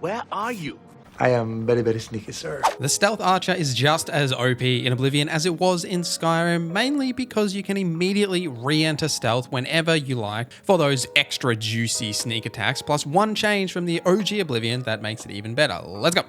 where are you? I am very, very sneaky, sir. The Stealth Archer is just as OP in Oblivion as it was in Skyrim, mainly because you can immediately re-enter stealth whenever you like for those extra juicy sneak attacks, plus one change from the OG Oblivion that makes it even better. Let's go.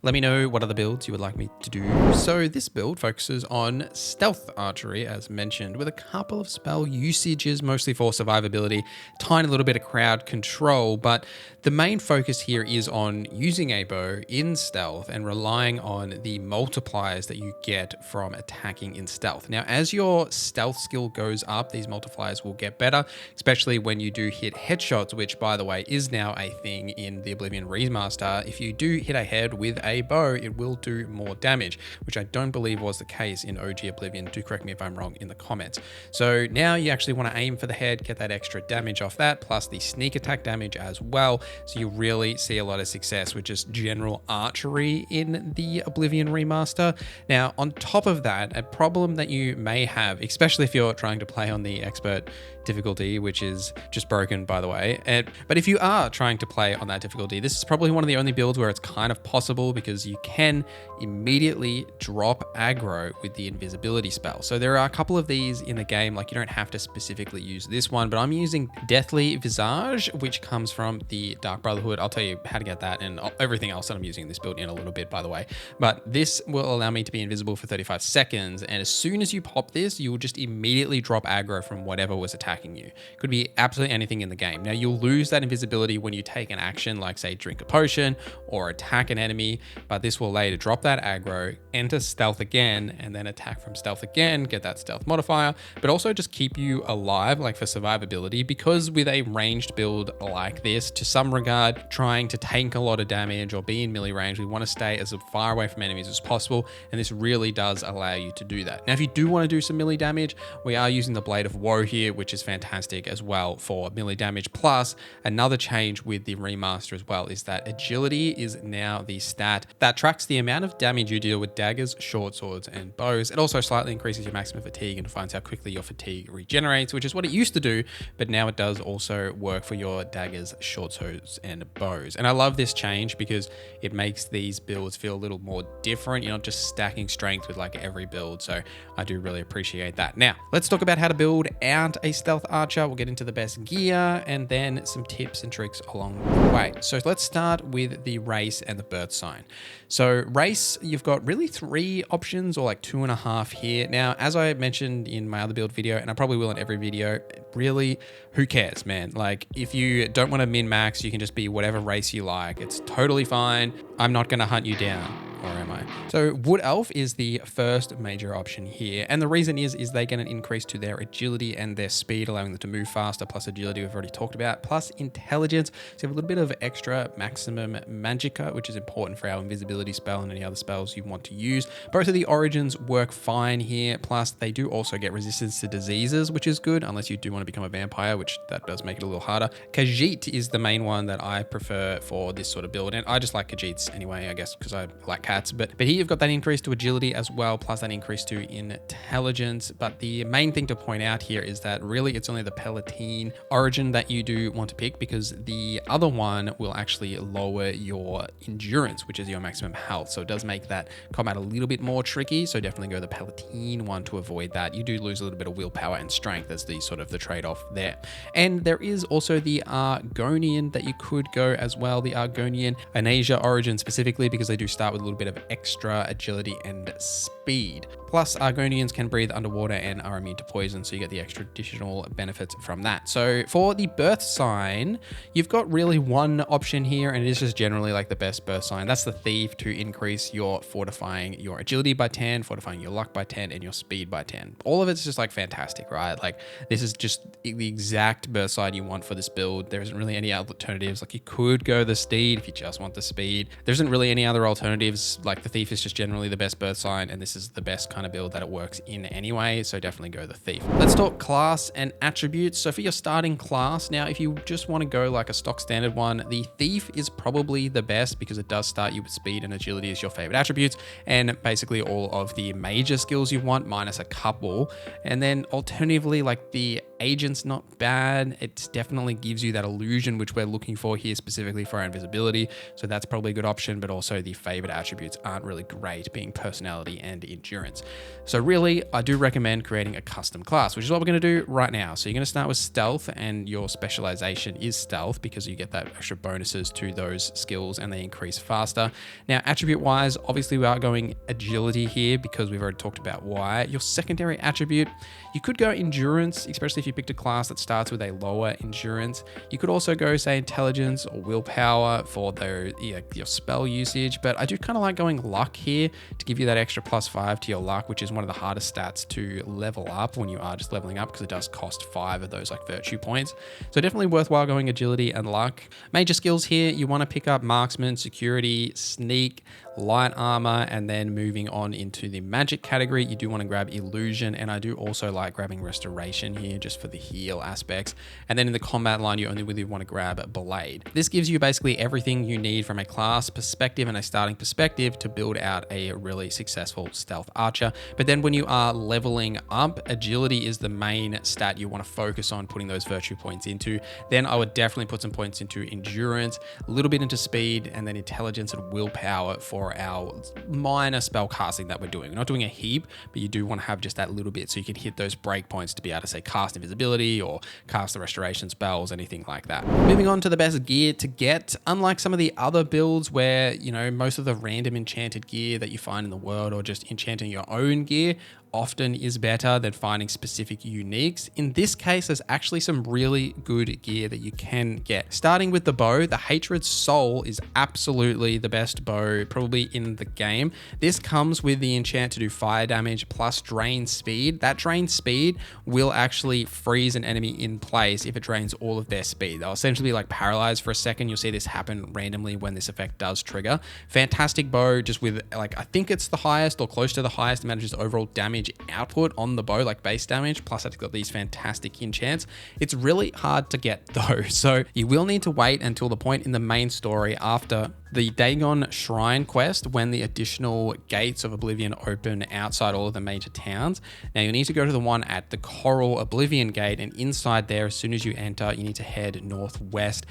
Let me know what other builds you would like me to do. So this build focuses on stealth archery, as mentioned, with a couple of spell usages, mostly for survivability, tiny little bit of crowd control, but the main focus here is on using a bow in stealth and relying on the multipliers that you get from attacking in stealth. Now, as your stealth skill goes up, these multipliers will get better, especially when you do hit headshots, which, by the way, is now a thing in the Oblivion Remaster. If you do hit a head with a bow, it will do more damage, which I don't believe was the case in OG Oblivion. Do correct me if I'm wrong in the comments. So now you actually want to aim for the head, get that extra damage off that, plus the sneak attack damage as well. So you really see a lot of success with just general archery in the Oblivion Remaster. Now, on top of that, a problem that you may have, especially if you're trying to play on the expert difficulty, which is just broken, by the way. But if you are trying to play on that difficulty, this is probably one of the only builds where it's kind of possible because you can immediately drop aggro with the invisibility spell. So there are a couple of these in the game, like you don't have to specifically use this one, but I'm using Deathly Visage, which comes from the Dark Brotherhood. I'll tell you how to get that and everything else that I'm using in this build in a little bit, by the way. But this will allow me to be invisible for 35 seconds. And as soon as you pop this, you will just immediately drop aggro from whatever was attacking you. Could be absolutely anything in the game. Now, you'll lose that invisibility when you take an action, like say drink a potion or attack an enemy, but this will allow you to drop that aggro, enter stealth again, and then attack from stealth again, get that stealth modifier, but also just keep you alive, like for survivability, because with a ranged build like this, to some regard, trying to tank a lot of damage or be in melee range, we want to stay as far away from enemies as possible, and this really does allow you to do that. Now, if you do want to do some melee damage, we are using the Blade of Woe here, which is fantastic as well for melee damage. Plus, another change with the remaster as well is that agility is now the stat that tracks the amount of damage you deal with daggers, short swords, and bows. It also slightly increases your maximum fatigue and defines how quickly your fatigue regenerates, which is what it used to do, but now it does also work for your daggers, short swords, and bows. And I love this change because it makes these builds feel a little more different. You're not just stacking strength with like every build, so I do really appreciate that. Now, let's talk about how to build out a stealth archer. We'll get into the best gear and then some tips and tricks along the way. So let's start with the race and the Birthsign. So race, you've got really 3 options, or like 2.5 here. Now, as I mentioned in my other build video, and I probably will in every video, really, who cares, man? Like, if you don't want to min-max, you can just be whatever race you like. It's totally fine. I'm not going to hunt you down. Or am I? So Wood Elf is the first major option here. And the reason is they get an increase to their agility and their speed, allowing them to move faster, plus agility we've already talked about, plus intelligence. So you have a little bit of extra maximum magicka, which is important for our invisibility spell and any other spells you want to use. Both of the origins work fine here. Plus they do also get resistance to diseases, which is good, unless you do want to become a vampire, which that does make it a little harder. Khajiit is the main one that I prefer for this sort of build. And I just like Khajiits anyway, I guess, because I like cats. But here you've got that increase to agility as well, plus that increase to intelligence. But the main thing to point out here is that really it's only the Palatine origin that you do want to pick, because the other one will actually lower your endurance, which is your maximum health. So it does make that combat a little bit more tricky. So definitely go the Palatine one to avoid that. You do lose a little bit of willpower and strength as the sort of the trade-off there. And there is also the Argonian that you could go as well. The Argonian, an Asia origin specifically, because they do start with a little bit of extra agility and speed. Plus, Argonians can breathe underwater and are immune to poison, so you get the extra additional benefits from that. So for the Birthsign, you've got really one option here, and it is just generally like the best Birthsign. That's the Thief, to increase your fortifying your agility by 10, fortifying your luck by 10, and your speed by 10. All of it's just like fantastic, right? Like this is just the exact Birthsign you want for this build. There isn't really any alternatives. Like you could go the Steed if you just want the speed. There isn't really any other alternatives. Like the Thief is just generally the best Birthsign, and this is the best kind kind of build that it works in anyway, so definitely go the Thief. Let's talk class and attributes. So for your starting class, now if you just want to go like a stock standard one, the Thief is probably the best because it does start you with speed and agility as your favorite attributes, and basically all of the major skills you want minus a couple. And then alternatively, like the Agent's not bad. It definitely gives you that illusion which we're looking for here specifically for our invisibility, so that's probably a good option. But also the favorite attributes aren't really great, being personality and endurance. So really, I do recommend creating a custom class, which is what we're going to do right now. So you're going to start with stealth, and your specialization is stealth because you get that extra bonuses to those skills and they increase faster. Now attribute wise, obviously we are going agility here because we've already talked about why. Your secondary attribute, you could go endurance, especially if you picked a class that starts with a lower endurance. You could also go say intelligence or willpower for your spell usage, but I do kind of like going luck here to give you that extra +5 to your luck, which is one of the hardest stats to level up when you are just leveling up because it does cost 5 of those like virtue points. So definitely worthwhile going agility and luck. Major skills here, you want to pick up marksman, security, sneak, light armor, and then moving on into the magic category, you do want to grab illusion, and I do also like grabbing restoration here just for the heal aspects. And then in the combat line, you only really want to grab blade. This gives you basically everything you need from a class perspective and a starting perspective to build out a really successful stealth archer. But then when you are leveling up, agility is the main stat you want to focus on putting those virtue points into. Then I would definitely put some points into endurance, a little bit into speed, and then intelligence and willpower for our minor spell casting that we're doing. We're not doing a heap, but you do want to have just that little bit so you can hit those breakpoints to be able to say cast invisibility or cast the restoration spells, anything like that. Moving on to the best gear to get, unlike some of the other builds where, you know, most of the random enchanted gear that you find in the world or just enchanting your own gear often is better than finding specific uniques. In this case, there's actually some really good gear that you can get. Starting with the bow, the Hatred Soul is absolutely the best bow probably in the game. This comes with the enchant to do fire damage plus drain speed. That drain speed will actually freeze an enemy in place if it drains all of their speed. They'll essentially be like paralyzed for a second. You'll see this happen randomly when this effect does trigger. Fantastic bow, just with like, I think it's the highest or close to the highest amount of just overall damage output on the bow, like base damage, plus it's got these fantastic enchants. It's really hard to get though, so you will need to wait until the point in the main story after the Dagon Shrine quest when the additional gates of Oblivion open outside all of the major towns. Now you need to go to the one at the Coral Oblivion Gate, and inside there, as soon as you enter, you need to head northwest.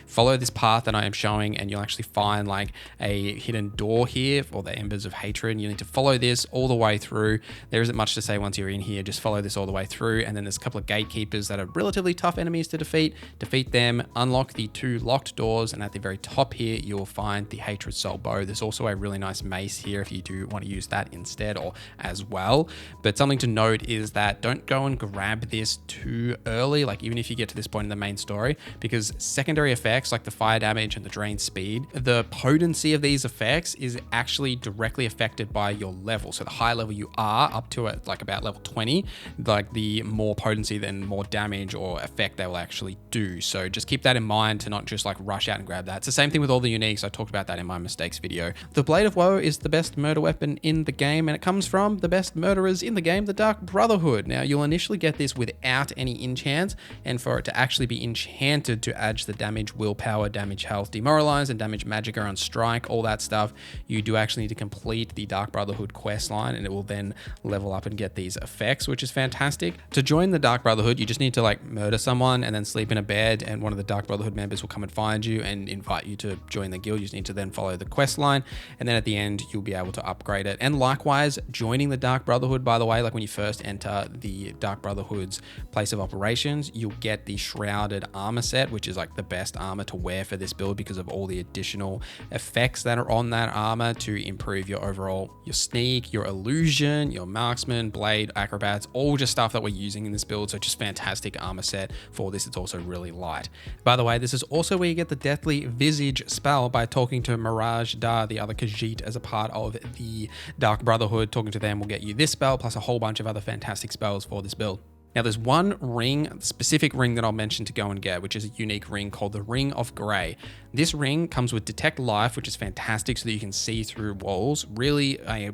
Follow this path that I am showing and you'll actually find like a hidden door here for the Embers of Hatred. You need to follow this all the way through. There isn't much to say once you're in here, just follow this all the way through. And then there's a couple of gatekeepers that are relatively tough enemies to defeat. Defeat them, unlock the 2 locked doors, and at the very top here, you'll find the Hatred Soul Bow. There's also a really nice mace here if you do want to use that instead or as well. But something to note is that don't go and grab this too early, like even if you get to this point in the main story, because secondary effects like the fire damage and the drain speed, the potency of these effects is actually directly affected by your level. So the higher level you are, up to it like about level 20, like the more potency, then more damage or effect they will actually do. So just keep that in mind to not just like rush out and grab that. It's the same thing with all the uniques. I talked about that in my mistakes video. The Blade of Woe is the best murder weapon in the game, and it comes from the best murderers in the game, the Dark Brotherhood. Now you'll initially get this without any enchants, and for it to actually be enchanted to add the damage, willpower, damage health, demoralize, and damage magicka on strike, all that stuff, you do actually need to complete the Dark Brotherhood quest line, and it will then level up and get these effects, which is fantastic. To join the Dark Brotherhood, you just need to like murder someone and then sleep in a bed, and one of the Dark Brotherhood members will come and find you and invite you to join the guild. You just need to then follow the quest line, and then at the end you'll be able to upgrade it. And likewise, joining the Dark Brotherhood, by the way, like when you first enter the Dark Brotherhood's place of operations, you'll get the Shrouded armor set, which is like the best armor to wear for this build because of all the additional effects that are on that armor to improve your overall, your sneak, your illusion, your marksman, blade, acrobats, all just stuff that we're using in this build. So just fantastic armor set for this. It's also really light. By the way, this is also where you get the Deathly Visage spell by talking to Mirage Da, the other Khajiit, as a part of the Dark Brotherhood. Talking to them will get you this spell plus a whole bunch of other fantastic spells for this build. Now there's one ring, specific ring that I'll mention to go and get, which is a unique ring called the Ring of Grey. This ring comes with Detect Life, which is fantastic so that you can see through walls. Really a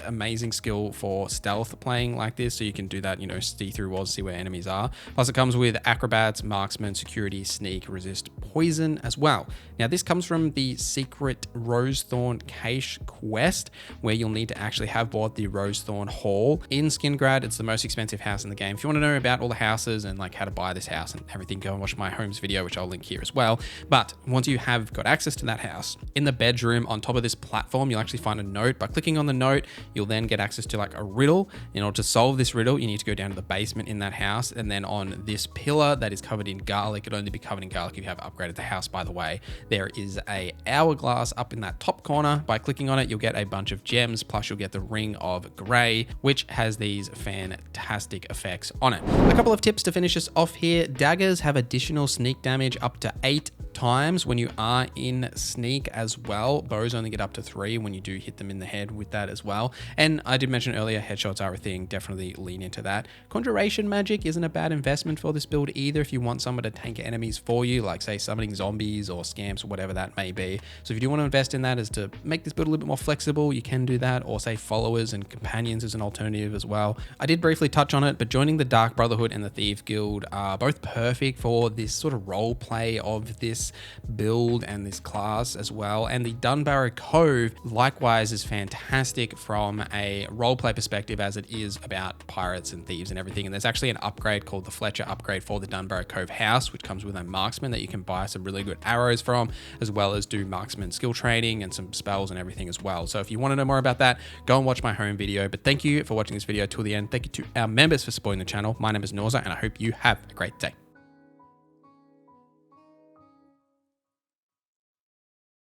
amazing skill for stealth playing like this. So you can do that, see through walls, see where enemies are. Plus it comes with Acrobats, Marksman, Security, Sneak, Resist, Poison as well. Now this comes from the secret Rosethorn Cache quest, where you'll need to actually have bought the Rosethorn Hall in Skingrad. It's the most expensive house in the game. If you want to know about all the houses and how to buy this house and everything, go and watch my homes video, which I'll link here as well. But once you have got access to that house, in the bedroom on top of this platform, you'll actually find a note. By clicking on the note, you'll then get access to a riddle. In order to solve this riddle, you need to go down to the basement in that house, and then on this pillar that is covered in garlic, it'll only be covered in garlic if you have upgraded the house, by the way. There is a hourglass up in that top corner. By clicking on it, you'll get a bunch of gems, plus you'll get the Ring of Grey, which has these fantastic effects on it. A couple of tips to finish us off here. Daggers have additional sneak damage up to 8 times when you are in sneak as well. Bows only get up to 3 when you do hit them in the head with that as well. And I did mention earlier, headshots are a thing. Definitely lean into that. Conjuration magic isn't a bad investment for this build either if you want someone to tank enemies for you, like say summoning zombies or scamps or whatever that may be. So if you do want to invest in that as to make this build a little bit more flexible, you can do that, or say followers and companions as an alternative as well. I did briefly touch on it, but joining the Dark Brotherhood and the Thief Guild are both perfect for this sort of role play of this build and this class as well. And the Dunbarrow Cove likewise is fantastic from a roleplay perspective, as it is about pirates and thieves and everything. And there's actually an upgrade called the Fletcher upgrade for the Dunbarrow Cove house, which comes with a marksman that you can buy some really good arrows from, as well as do marksman skill training and some spells and everything as well. So if you want to know more about that, go and watch my home video. But thank you for watching this video till the end. Thank you to our members for supporting the channel. My name is Norza, and I hope you have a great day.